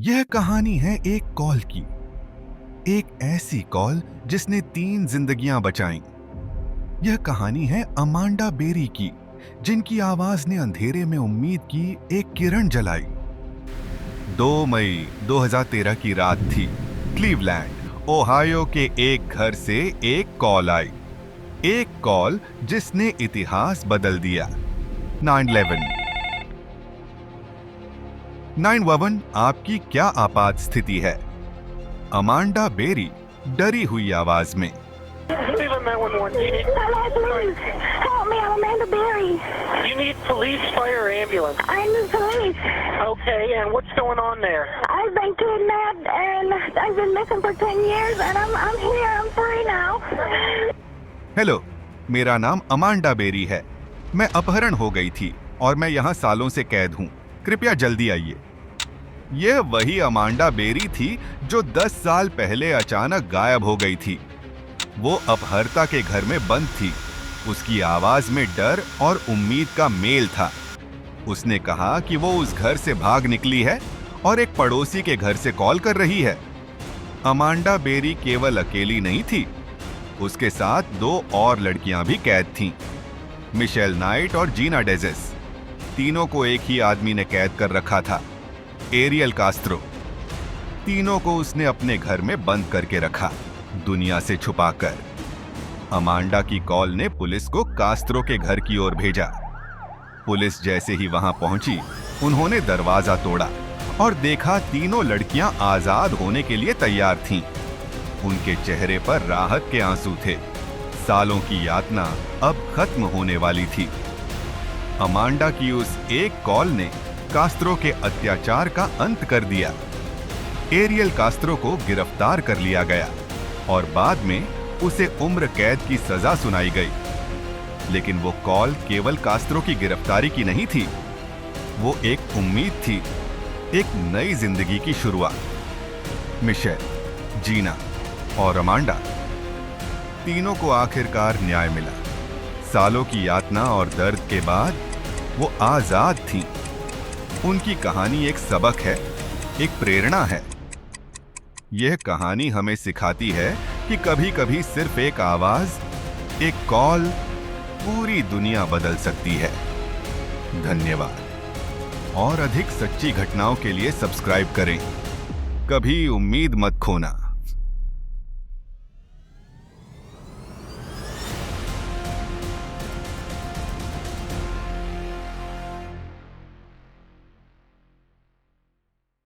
यह कहानी है एक कॉल की। एक ऐसी कॉल जिसने 3 जिंदगियां बचाईं। यह कहानी है अमांडा बेरी की, जिनकी आवाज ने अंधेरे में उम्मीद की एक किरण जलाई। 2 मई 2013 की रात थी। क्लीवलैंड, ओहायो के एक घर से एक कॉल आई। एक कॉल जिसने इतिहास बदल दिया। 911। 911 आपकी क्या आपात स्थिति है? अमांडा बेरी डरी हुई आवाज में। Cleveland 911. Hello, police. Help me, I'm Amanda Berry. You need police, fire, ambulance. I need police. Okay, and what's going on there? I've been kidnapped and I've been missing for 10 years and I'm here, I'm free now. Hello, मेरा नाम Amanda berry है। मैं अपहरण हो गई थी और मैं यहाँ सालों से कैद हूँ। कृपया जल्दी आइए। यह वही अमांडा बेरी थी जो 10 साल पहले अचानक गायब हो गई थी। वो अपहर्ता के घर में बंद थी। उसकी आवाज में डर और उम्मीद का मेल था। उसने कहा कि वो उस घर से भाग निकली है और एक पड़ोसी के घर से कॉल कर रही है। अमांडा बेरी केवल अकेली नहीं थी, उसके साथ 2 और लड़कियां भी कैद थीं, मिशेल नाइट और जीना डेजेस। तीनों को एक ही आदमी ने कैद कर रखा था, एरियल कास्त्रो। तीनों को उसने अपने घर में बंद करके रखा, दुनिया से छुपाकर। अमांडा की कॉल ने पुलिस को कास्त्रो के घर की ओर भेजा। पुलिस जैसे ही वहां पहुंची, उन्होंने दरवाजा तोड़ा और देखा तीनों लड़कियां आजाद होने के लिए तैयार थीं। उनके चेहरे पर राहत के आंसू थे। सालों की यातना अब खत्म होने वाली थी। अमांडा की उस एक कॉल ने कास्त्रो के अत्याचार का अंत कर दिया। एरियल कास्त्रो को गिरफ्तार कर लिया गया और बाद में उसे उम्र कैद की सजा सुनाई गई। लेकिन वो कॉल केवल कास्त्रो की गिरफ्तारी की नहीं थी, वो एक उम्मीद थी, एक नई जिंदगी की शुरुआत। मिशेल, जीना और अमांडा, तीनों को आखिरकार न्याय मिला। सालों की यातना और दर्द के बाद वो आजाद थीं। उनकी कहानी एक सबक है, एक प्रेरणा है। यह कहानी हमें सिखाती है कि कभी-कभी सिर्फ एक आवाज, एक कॉल पूरी दुनिया बदल सकती है। धन्यवाद। और अधिक सच्ची घटनाओं के लिए सब्सक्राइब करें। कभी उम्मीद मत खोना।